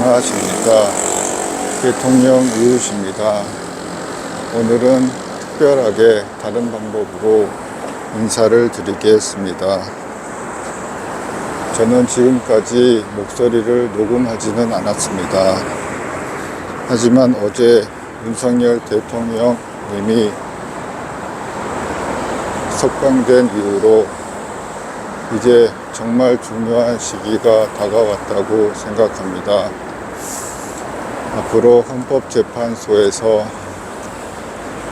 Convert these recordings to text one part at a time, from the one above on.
안녕하십니까. 대통령 이웃입니다. 오늘은 특별하게 다른 방법으로 인사를 드리겠습니다. 저는 지금까지 목소리를 녹음하지는 않았습니다. 하지만 어제 윤석열 대통령님이 석방된 이후로 이제 정말 중요한 시기가 다가왔다고 생각합니다. 앞으로 헌법재판소에서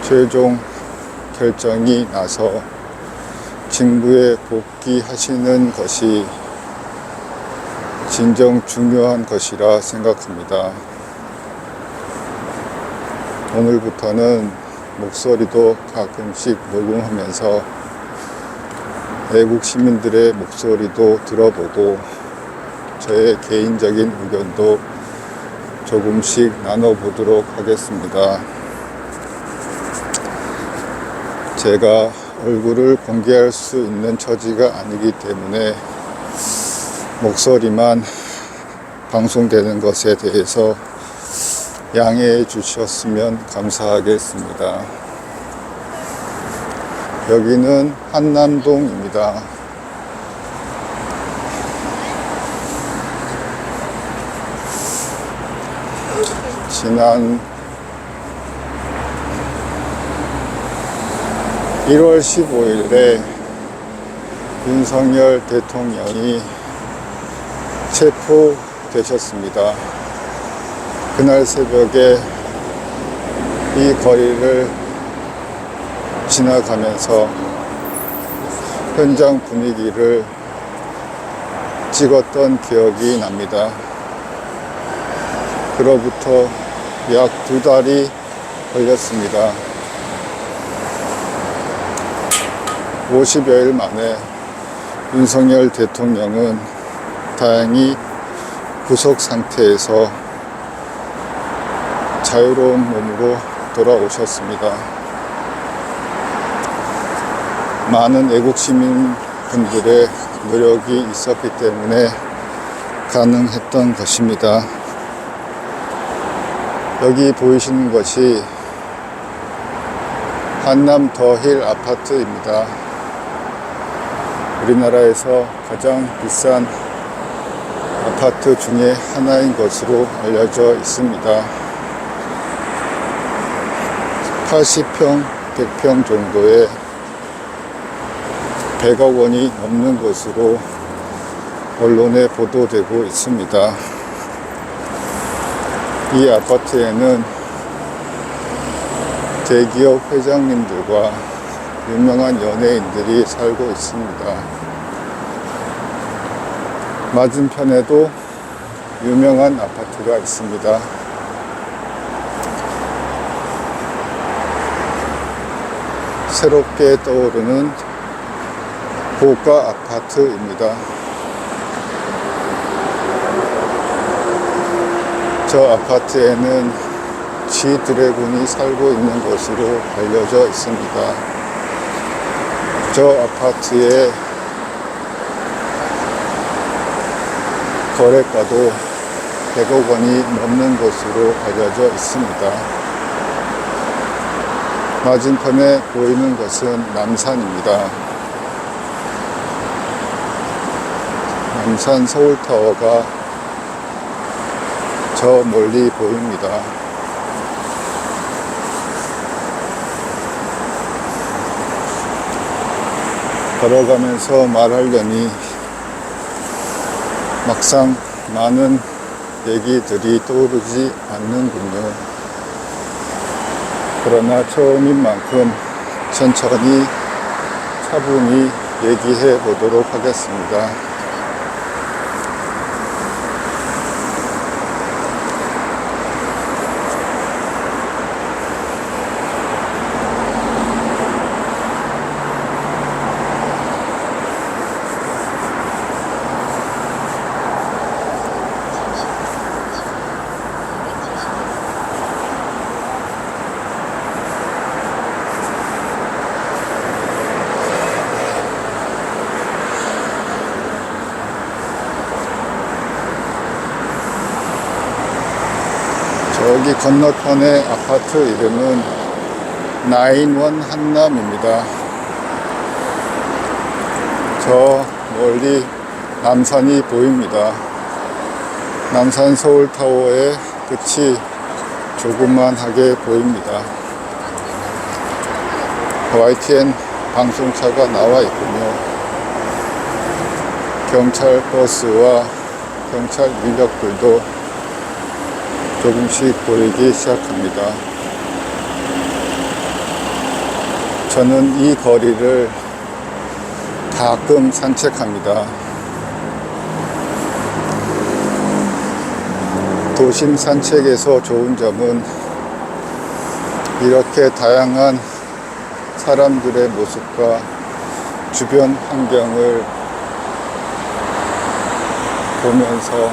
최종 결정이 나서 직무에 복귀하시는 것이 진정 중요한 것이라 생각합니다. 오늘부터는 목소리도 가끔씩 녹음하면서 애국 시민들의 목소리도 들어보고 저의 개인적인 의견도 조금씩 나눠보도록 하겠습니다. 제가 얼굴을 공개할 수 있는 처지가 아니기 때문에 목소리만 방송되는 것에 대해서 양해해 주셨으면 감사하겠습니다. 여기는 한남동입니다. 지난 1월 15일에 윤석열 대통령이 체포되셨습니다. 그날 새벽에 이 거리를 지나가면서 현장 분위기를 찍었던 기억이 납니다. 그로부터 약 2달이 걸렸습니다. 50여일 만에 윤석열 대통령은 다행히 구속 상태에서 자유로운 몸으로 돌아오셨습니다. 많은 애국 시민분들의 노력이 있었기 때문에 가능했던 것입니다. 여기 보이시는 것이 한남 더힐 아파트입니다. 우리나라에서 가장 비싼 아파트 중에 하나인 것으로 알려져 있습니다. 80평, 100평 정도의 100억 원이 넘는 것으로 언론에 보도되고 있습니다. 이 아파트에는 대기업 회장님들과 유명한 연예인들이 살고 있습니다. 맞은편에도 유명한 아파트가 있습니다. 새롭게 떠오르는 고가 아파트입니다. 저 아파트에는 G드래곤이 살고 있는 것으로 알려져 있습니다. 저 아파트의 거래가도 100억 원이 넘는 것으로 알려져 있습니다. 맞은편에 보이는 것은 남산입니다. 남산 서울타워가 저 멀리 보입니다. 걸어가면서 말하려니 막상 많은 얘기들이 떠오르지 않는군요. 그러나 처음인 만큼 천천히 차분히 얘기해 보도록 하겠습니다. 여기 건너편의 아파트 이름은 나인원 한남입니다. 저 멀리 남산이 보입니다. 남산 서울타워의 끝이 조그만하게 보입니다. YTN 방송차가 나와 있군요. 경찰 버스와 경찰 인력들도 조금씩 보이기 시작합니다. 저는 이 거리를 가끔 산책합니다. 도심 산책에서 좋은 점은 이렇게 다양한 사람들의 모습과 주변 환경을 보면서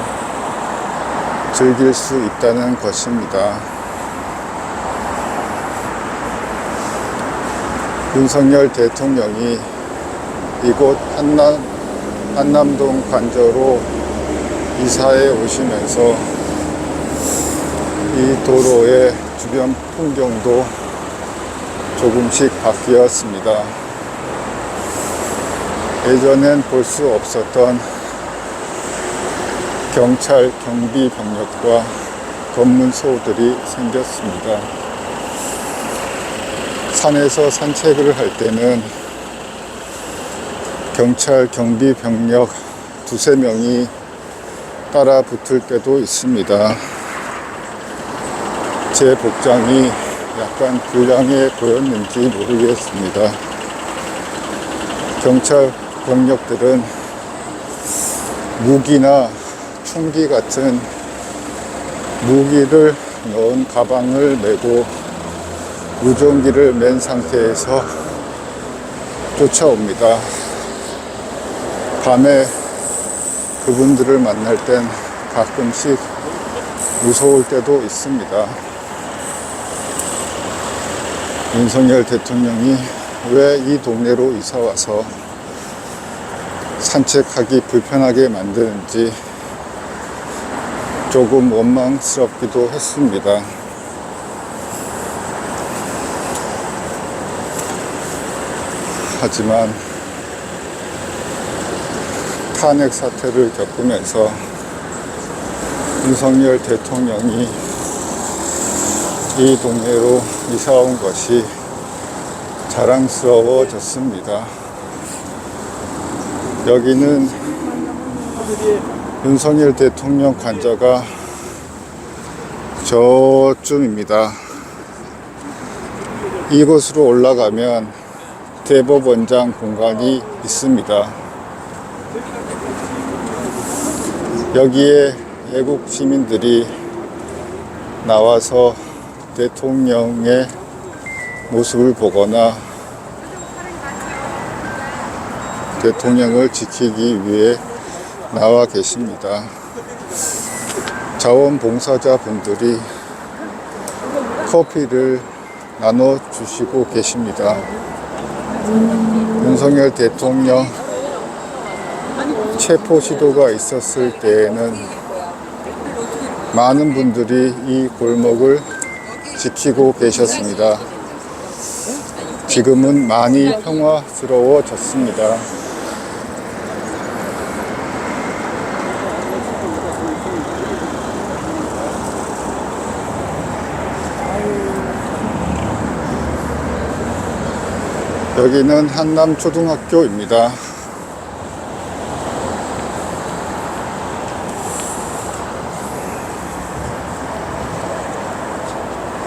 즐길 수 있다는 것입니다. 윤석열 대통령이 이곳 한남동 관저로 이사해 오시면서 이 도로의 주변 풍경도 조금씩 바뀌었습니다. 예전엔 볼 수 없었던 경찰 경비 병력과 검문소들이 생겼습니다. 산에서 산책을 할 때는 경찰 경비 병력 두세 명이 따라 붙을 때도 있습니다. 제 복장이 약간 불량해 보였는지 모르겠습니다. 경찰 병력들은 무기나 총기 같은 무기를 넣은 가방을 메고 무전기를 맨 상태에서 쫓아옵니다. 밤에 그분들을 만날 땐 가끔씩 무서울 때도 있습니다. 윤석열 대통령이 왜 이 동네로 이사 와서 산책하기 불편하게 만드는지 조금 원망스럽기도 했습니다. 하지만 탄핵 사태를 겪으면서 윤석열 대통령이 이 동네로 이사 온 것이 자랑스러워졌습니다. 여기는 윤석열 대통령 관저가 저쯤입니다. 이곳으로 올라가면 대법원장 공간이 있습니다. 여기에 애국 시민들이 나와서 대통령의 모습을 보거나 대통령을 지키기 위해 나와 계십니다. 자원봉사자분들이 커피를 나눠주시고 계십니다. 윤석열 대통령 체포 시도가 있었을 때에는 많은 분들이 이 골목을 지키고 계셨습니다. 지금은 많이 평화스러워졌습니다. 여기는 한남초등학교입니다.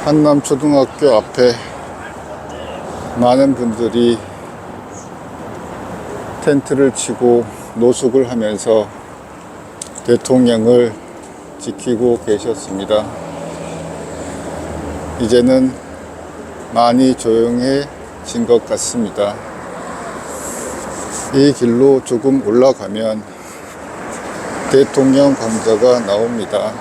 한남초등학교 앞에 많은 분들이 텐트를 치고 노숙을 하면서 대통령을 지키고 계셨습니다. 이제는 많이 조용해진 것 같습니다. 이 길로 조금 올라가면 대통령 관저가 나옵니다.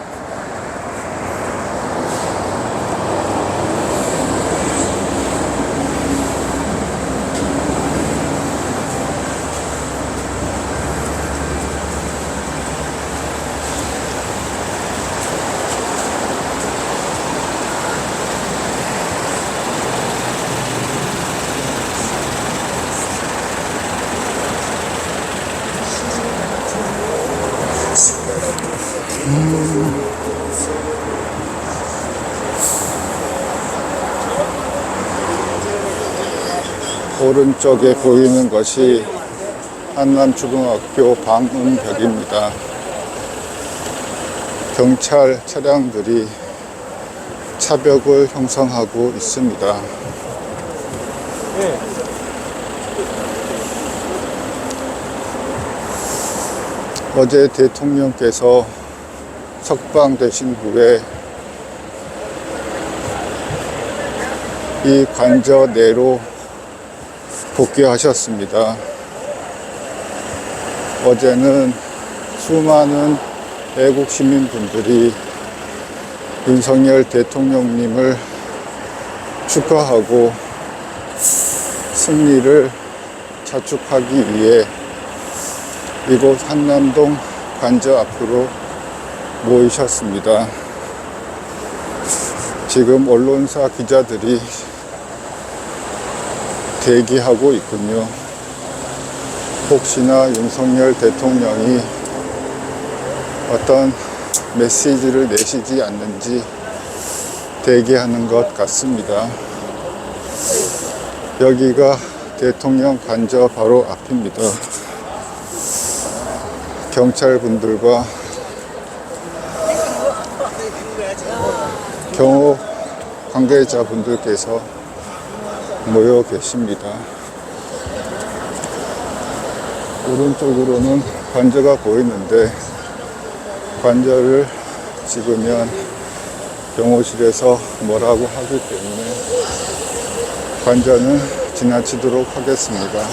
오른쪽에 보이는 것이 한남초등학교 방음벽입니다. 경찰 차량들이 차벽을 형성하고 있습니다. 어제 대통령께서 석방되신 후에 이 관저 내로 복귀하셨습니다. 어제는 수많은 애국 시민분들이 윤석열 대통령님을 축하하고 승리를 자축하기 위해 이곳 한남동 관저 앞으로 모이셨습니다. 지금 언론사 기자들이 대기하고 있군요. 혹시나 윤석열 대통령이 어떤 메시지를 내시지 않는지 대기하는 것 같습니다. 여기가 대통령 관저 바로 앞입니다. 경찰분들과 경호 관계자분들께서 모여 계십니다. 오른쪽으로는 관저가 보이는데 관저를 찍으면 경호실에서 뭐라고 하기 때문에 관저는 지나치도록 하겠습니다.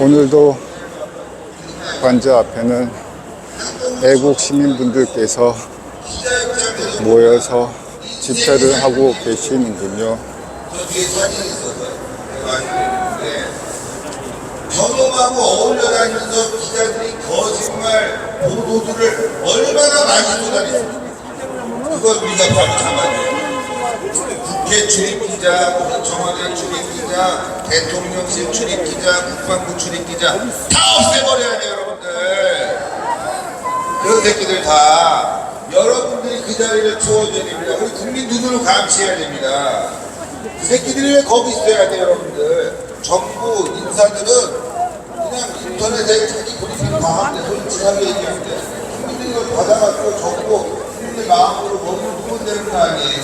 오늘도 관저 앞에는 애국 시민분들께서 모여서 집회를 하고 계시는군요. 저놈하고 어울려 다니면서 기자들이 거짓말 보도들을 얼마나 많이 쏟아냈습니까? 그걸 우리가 바로 잡아야 돼요. 국회 출입기자, 청와대 출입기자, 대통령실 출입기자, 국방부 출입기자 다 없애버려야 돼요, 여러분들. 그런 새끼들 다 여러분들이 그 자리를 채워줘야 됩니다. 우리 국민 눈으로 감시해야 됩니다. 그 새끼들이 왜 거기 있어야 돼요, 여러분들. 정부 인사들은 그냥 인터넷에 자기 브리핑 다 하는데 솔직하게 얘기하는데 국민들이 이걸 받아가지고 정부 국민들 마음으로 머리를 두면 되는 거 아니에요.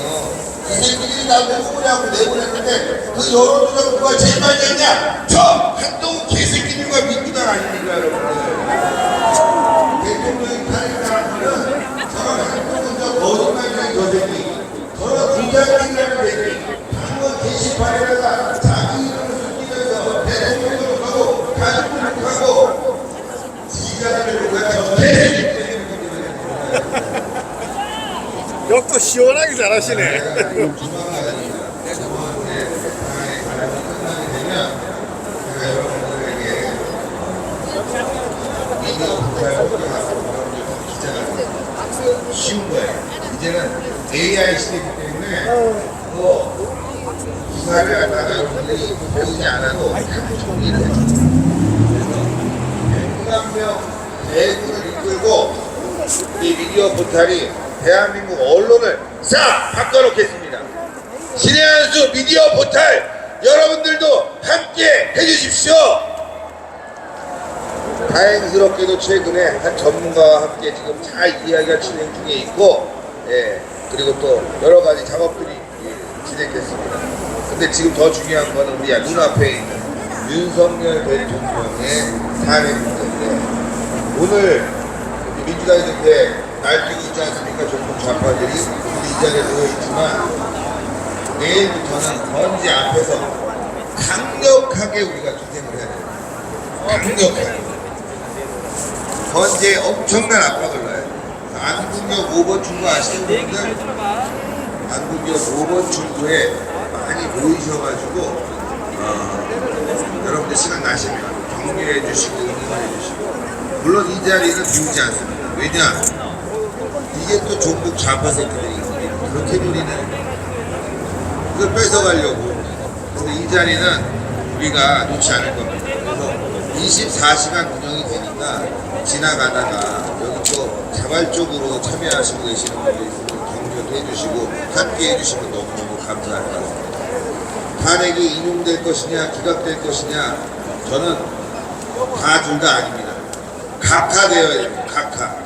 이 새끼들이 나 누구냐고 내보냈는데 그 여론조사가 누가 제일 많이 했냐? 저 한동훈 개새끼들과 민주당 아닙니까, 여러분들. 대통령이 타는 사람들은 저런 한동훈 저 거짓말쟁이 저 새끼 저런 부자들이라는 새끼 한번 게시판에다가 자기 이름을 숨기면서 대통령으로 가고 가족으로 가고 지자들을 가서 개새끼 욕도 시원하게 잘하시네. 쉬운 거예요. 이제는 AI 시대이기 때문에 기사를 갖다가 여러분들이 보이지 않아도 정리를 해요. 100만 명 대구를 이끌고 이 미디어 포탈이 대한민국 언론을 싹 바꿔놓겠습니다. 신의 한수 미디어 포탈 여러분들도 함께 해주십시오. 다행스럽게도 최근에 한 전문가와 함께 지금 잘 이야기가 진행 중에 있고, 그리고 또 여러 가지 작업들이 진행됐습니다. 근데 지금 더 중요한 건 우리 눈앞에 있는 윤석열 대통령의 사회 문제인데, 오늘 민주당이 이렇게 날뛰고 있지 않습니까? 전국 좌파들이 우리 이 자리에 모여있지만 내일부터는 번지 앞에서 강력하게 우리가 투쟁을 해야 돼요. 강력하게. 번지에 엄청난 압박을 넣어야 돼요. 안국역 5번 출구 아시는 분들 안국역 5번 출구에 많이 모이셔가지고 여러분들 시간 나시면 격려해 주시고 응원해 주시고, 물론 이 자리는 비우지 않습니다. 왜냐? 이게 또 종북 좌파 새끼들이 그렇게 노리는 그걸 뺏어가려고. 그래서 이 자리는 우리가 놓지 않을 겁니다. 그래서 24시간 운영이 되니까 지나가다가 여기 또 자발적으로 참여하시고 계시는 분들이 있으면 참여도 해주시고 함께 해주시면 너무너무 감사할 것 같습니다. 탄핵이 인용될 것이냐 기각될 것이냐 저는 다 둘 다 아닙니다. 각하되어야 됩니다. 각하.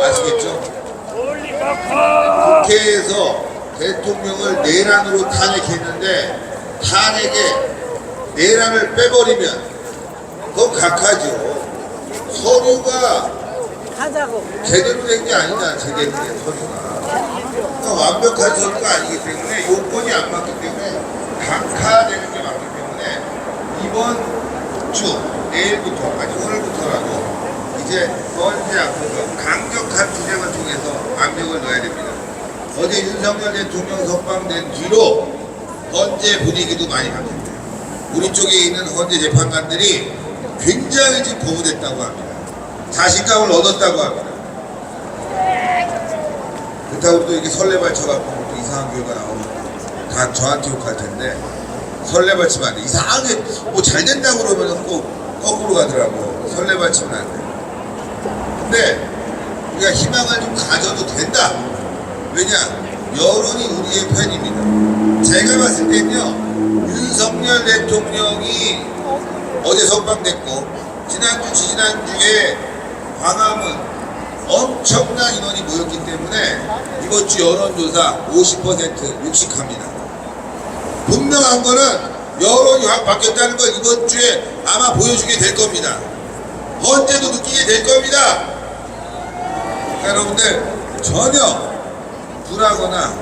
아시겠죠? 국회에서 대통령을 내란으로 탄핵했는데 탄핵에 내란을 빼버리면 그건 각하죠. 서류가 제대로 된 게 아니잖아. 제대로 된 서류가 완벽한 서류가 아니기 때문에 요건이 안 맞기 때문에 각하되는 게 맞기 때문에 이번 주 내일부터 아니 오늘부터라도 이제 헌재 앞에서 강력한 투쟁을 통해서 압력을 넣어야 됩니다. 어제 윤석열 대통령 석방된 뒤로 헌재 분위기도 많이 바뀌었대요. 우리 쪽에 있는 헌재 재판관들이 굉장히 지금 고무됐다고 합니다. 자신감을 얻었다고 합니다. 그렇다고 또 이렇게 설레발쳐갖고 또 이상한 교회가 나오면 다 저한테 욕할 텐데 설레발치면 안 돼. 이상하게 뭐 잘 된다고 그러면 꼭 거꾸로 가더라고. 설레발치면 안 돼. 근데 우리가 희망을 좀 가져도 된다. 왜냐? 여론이 우리의 편입니다. 제가 봤을 땐요 윤석열 대통령이 어제 석방됐고 지난주 지지난주에 광화문 엄청난 인원이 모였기 때문에 이번 주 여론조사 50% 육식합니다. 분명한 거는 여론이 확 바뀌었다는 걸 이번 주에 아마 보여주게 될 겁니다. 헌재도 느끼게 될 겁니다. 그러니까 여러분들 전혀 불하거나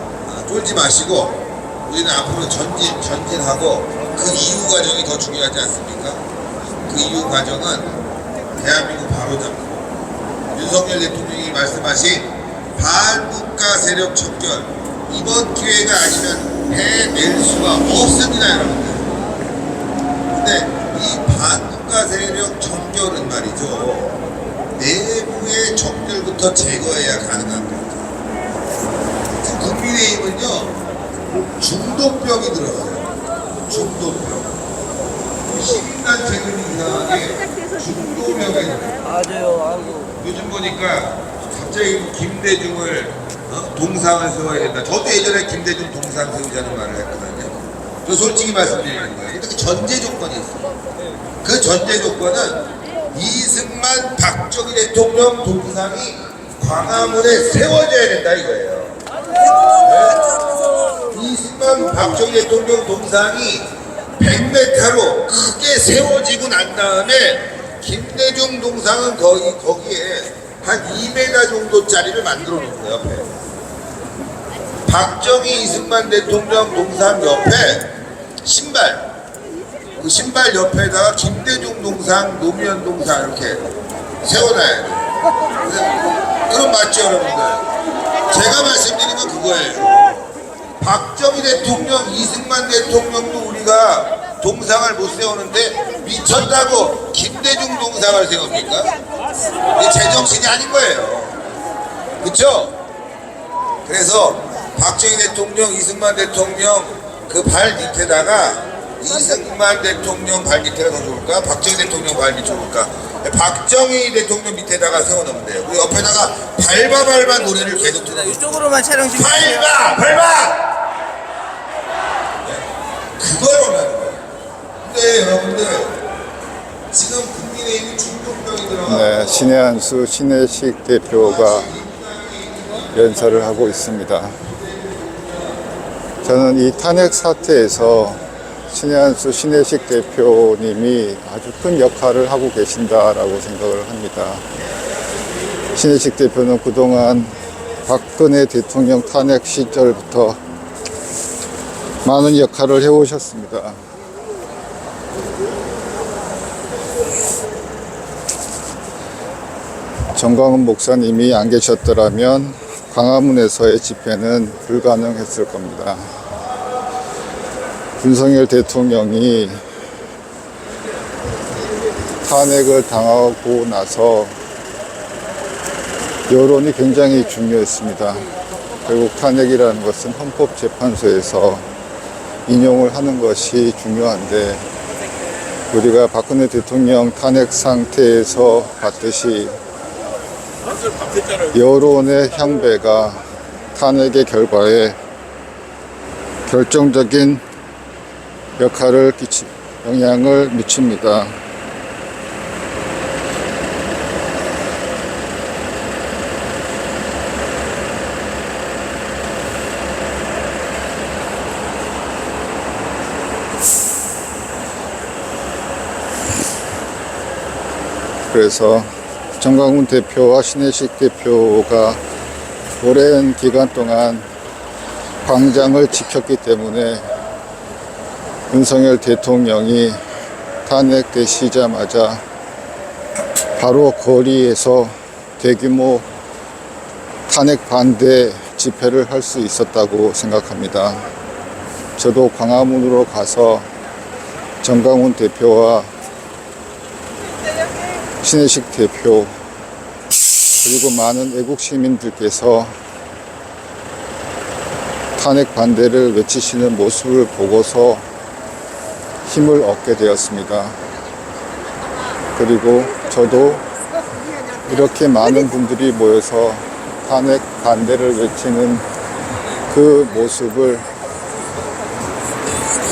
쫄지 마시고 우리는 앞으로 전진하고 그 이후 과정이 더 중요하지 않습니까? 그 이후 과정은 대한민국 바로잡고 윤석열 대통령이 말씀하신 반국가 세력 척결 이번 기회가 아니면 해낼 수가 없습니다, 여러분들. 근데 이 반국가 세력 척결은 말이죠 내부의 적들부터 제거해야 가능한 겁니다. 지금 국민의힘은요 중도병이 들어가요. 중도병. 시민단체들이 이상하게 중도병에 들어가요. 맞아요. 요즘 보니까 갑자기 김대중을 동상을 세워야 된다. 저도 예전에 김대중 동상 세우자는 말을 했거든요. 저 솔직히 말씀드리는 거예요. 근데 그 전제 조건이 있어요. 그 전제 조건은 이승만 박정희 대통령 동상이 광화문에 세워져야 된다 이거예요. 네? 이승만 박정희 대통령 동상이 100m로 크게 세워지고 난 다음에 김대중 동상은 거기에 한 2m 정도짜리를 만들어 놓은 거예요. 옆에 박정희 이승만 대통령 동상 옆에 신발 그 신발 옆에다가 김대중 동상 노무현 동상 이렇게 세워놔야 돼요. 그럼 맞죠 여러분들? 제가 말씀드린 건 그거예요. 박정희 대통령 이승만 대통령도 우리가 동상을 못 세우는데 미쳤다고 김대중 동상을 세웁니까? 이게 제정신이 아닌 거예요. 그쵸? 그래서 박정희 대통령, 이승만 대통령 그 발 밑에다가 이승만 대통령 발 밑에가 더 좋을까? 박정희 대통령 발 밑이 좋을까? 박정희 대통령 밑에다가 세워놓으면 돼요. 그리고 옆에다가 밟아 노래를 계속 들어요. 이쪽으로만 촬영 좀 해주세요. 밟아! 그걸 원하는 거예요. 근데 여러분들 지금 국민의힘이 중도병이 들어가 네, 신혜한수 신혜식 대표가 연설을 하고 있습니다. 저는 이 탄핵 사태에서 신혜한수 신혜식 대표님이 아주 큰 역할을 하고 계신다라고 생각을 합니다. 신혜식 대표는 그동안 박근혜 대통령 탄핵 시절부터 많은 역할을 해오셨습니다. 정광훈 목사님이 안 계셨더라면 광화문에서의 집회는 불가능했을 겁니다. 윤석열 대통령이 탄핵을 당하고 나서 여론이 굉장히 중요했습니다. 결국 탄핵이라는 것은 헌법재판소에서 인용을 하는 것이 중요한데 우리가 박근혜 대통령 탄핵 상태에서 봤듯이 여론의 향배가 탄핵의 결과에 결정적인 영향을 미칩니다. 그래서 정강훈 대표와 신혜식 대표가 오랜 기간 동안 광장을 지켰기 때문에 윤석열 대통령이 탄핵되시자마자 바로 거리에서 대규모 탄핵 반대 집회를 할 수 있었다고 생각합니다. 저도 광화문으로 가서 정강훈 대표와 신혜식 대표 그리고 많은 애국 시민들께서 탄핵 반대를 외치시는 모습을 보고서 힘을 얻게 되었습니다. 그리고 저도 이렇게 많은 분들이 모여서 탄핵 반대를 외치는 그 모습을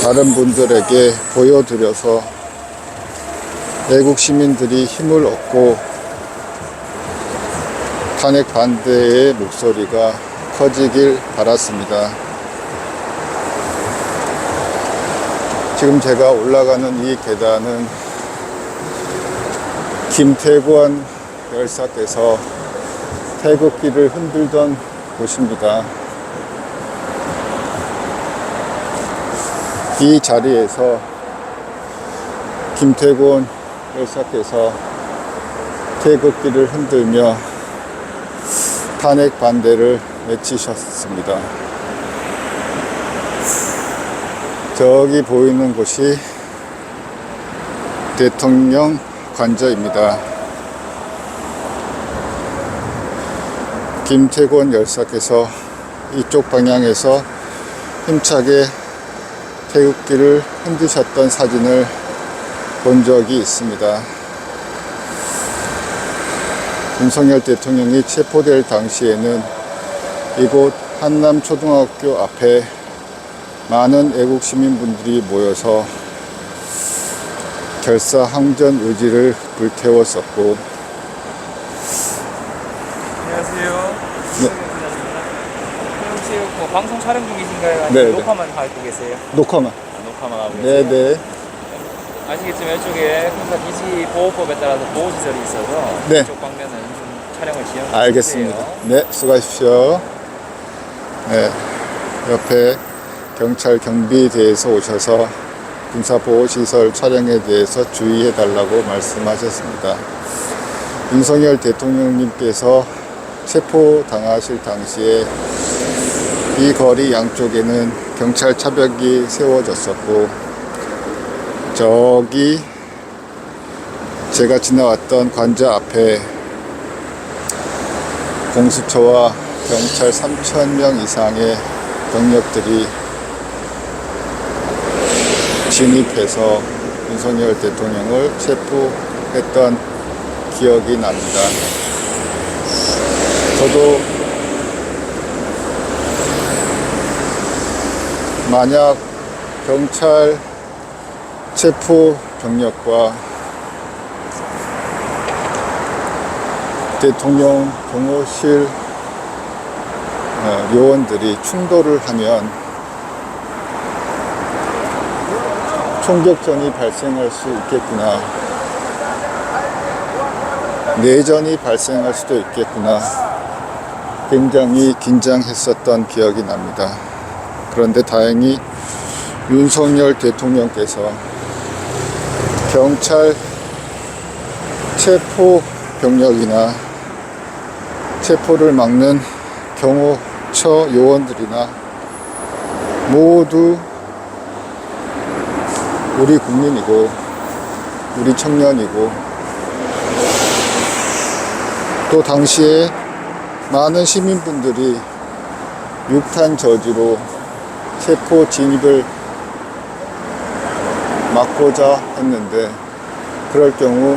다른 분들에게 보여드려서 애국 시민들이 힘을 얻고 탄핵 반대의 목소리가 커지길 바랐습니다. 지금 제가 올라가는 이 계단은 김태권 열사께서 태극기를 흔들던 곳입니다. 이 자리에서 김태권 열사께서 태극기를 흔들며 탄핵 반대를 외치셨습니다. 저기 보이는 곳이 대통령 관저입니다. 김태권 열사께서 이쪽 방향에서 힘차게 태극기를 흔드셨던 사진을 본 적이 있습니다. 윤석열 대통령이 체포될 당시에는 이곳 한남초등학교 앞에 많은 애국 시민분들이 모여서 결사항전 의지를 불태웠었고. 안녕하세요. 네. 혹시 뭐 방송 촬영 중이신가요? 아니면 네, 네. 녹화만 하고 계세요? 녹화만. 녹화만 하고 계세요? 네네. 아시겠지만 이쪽에 군사 기지 보호법에 따라서 보호시설이 있어서 네. 이쪽 방면은 좀 촬영을 지연해 알겠습니다. 주세요. 네, 수고하십시오. 네, 옆에 경찰 경비대에서 오셔서 군사보호시설 촬영에 대해서 주의해달라고 말씀하셨습니다. 윤석열 대통령님께서 체포당하실 당시에 이 거리 양쪽에는 경찰 차벽이 세워졌었고, 저기 제가 지나왔던 관저 앞에 공수처와 경찰 3,000명 이상의 병력들이 진입해서 윤석열 대통령을 체포했던 기억이 납니다. 저도 만약 경찰 체포 병력과 대통령 경호실 요원들이 충돌을 하면 총격전이 발생할 수 있겠구나, 내전이 발생할 수도 있겠구나, 굉장히 긴장했었던 기억이 납니다. 그런데 다행히 윤석열 대통령께서 경찰 체포 병력이나 체포를 막는 경호처 요원들이나 모두 우리 국민이고 우리 청년이고, 또 당시에 많은 시민분들이 육탄 저지로 체포 진입을 막고자 했는데, 그럴 경우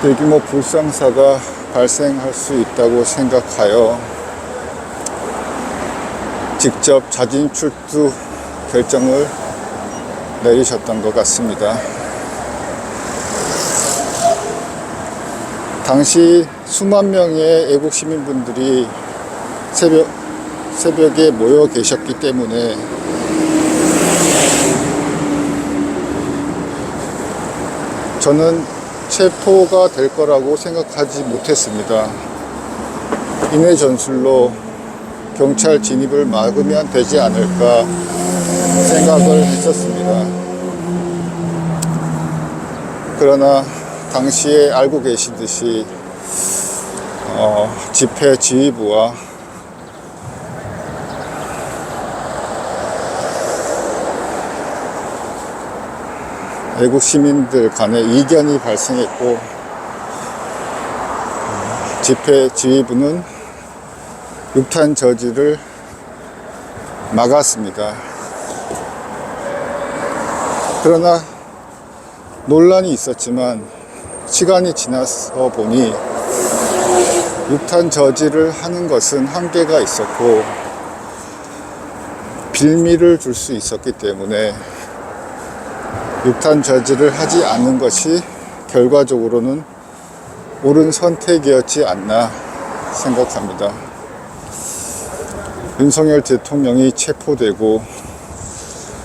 대규모 불상사가 발생할 수 있다고 생각하여 직접 자진 출두 결정을 내리셨던 것 같습니다. 당시 수만 명의 애국 시민분들이 새벽에 모여 계셨기 때문에 저는 체포가 될 거라고 생각하지 못했습니다. 인해 전술로 경찰 진입을 막으면 되지 않을까 생각을 했었습니다. 그러나 당시에 알고 계시듯이 집회 지휘부와 애국 시민들 간에 이견이 발생했고 집회 지휘부는 육탄 저지를 막았습니다. 그러나 논란이 있었지만 시간이 지나서 보니 육탄 저지를 하는 것은 한계가 있었고 빌미를 줄 수 있었기 때문에 육탄 저지를 하지 않는 것이 결과적으로는 옳은 선택이었지 않나 생각합니다. 윤석열 대통령이 체포되고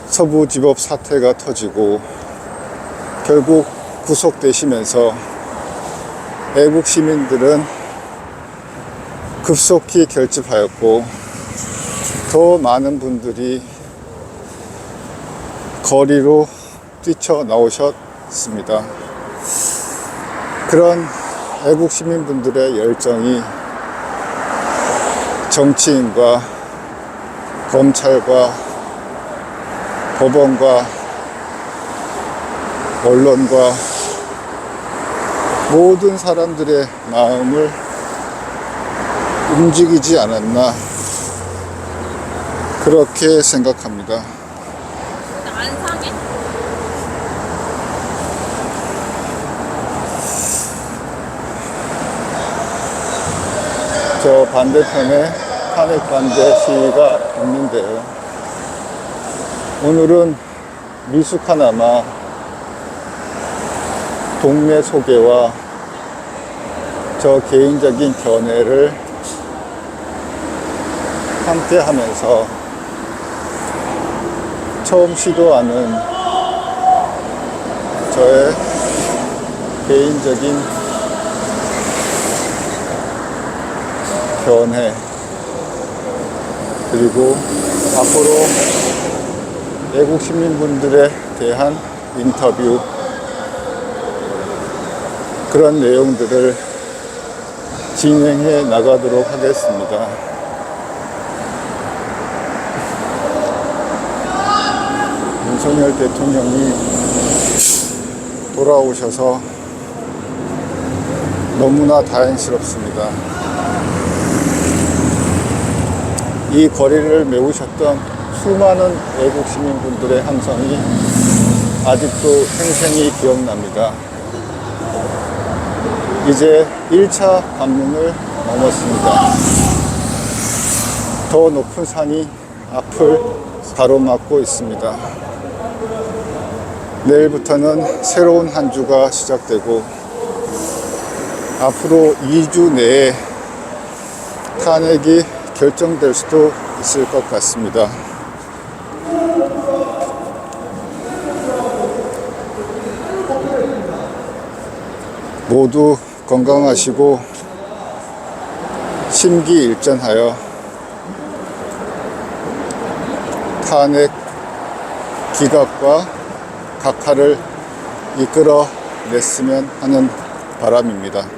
서부지법 사태가 터지고 결국 구속되시면서 애국 시민들은 급속히 결집하였고 더 많은 분들이 거리로 뛰쳐나오셨습니다. 그런 애국 시민분들의 열정이 정치인과 검찰과 법원과 언론과 모든 사람들의 마음을 움직이지 않았나 그렇게 생각합니다. 안 상해? 저 반대편에 탄핵 반대 시위가 있는데요. 오늘은 미숙하나마 동네 소개와 저 개인적인 견해를 함께 하면서 처음 시도하는 저의 개인적인 견해 그리고 앞으로 애국 시민분들에 대한 인터뷰 그런 내용들을 진행해 나가도록 하겠습니다. 윤석열 대통령이 돌아오셔서 너무나 다행스럽습니다. 이 거리를 메우셨던 수많은 애국 시민분들의 함성이 아직도 생생히 기억납니다. 이제 1차 관문을 넘었습니다. 더 높은 산이 앞을 가로막고 있습니다. 내일부터는 새로운 한 주가 시작되고 앞으로 2주 내에 탄핵이 결정될 수도 있을 것 같습니다. 모두 건강하시고 심기일전하여 탄핵 기각과 각하를 이끌어냈으면 하는 바람입니다.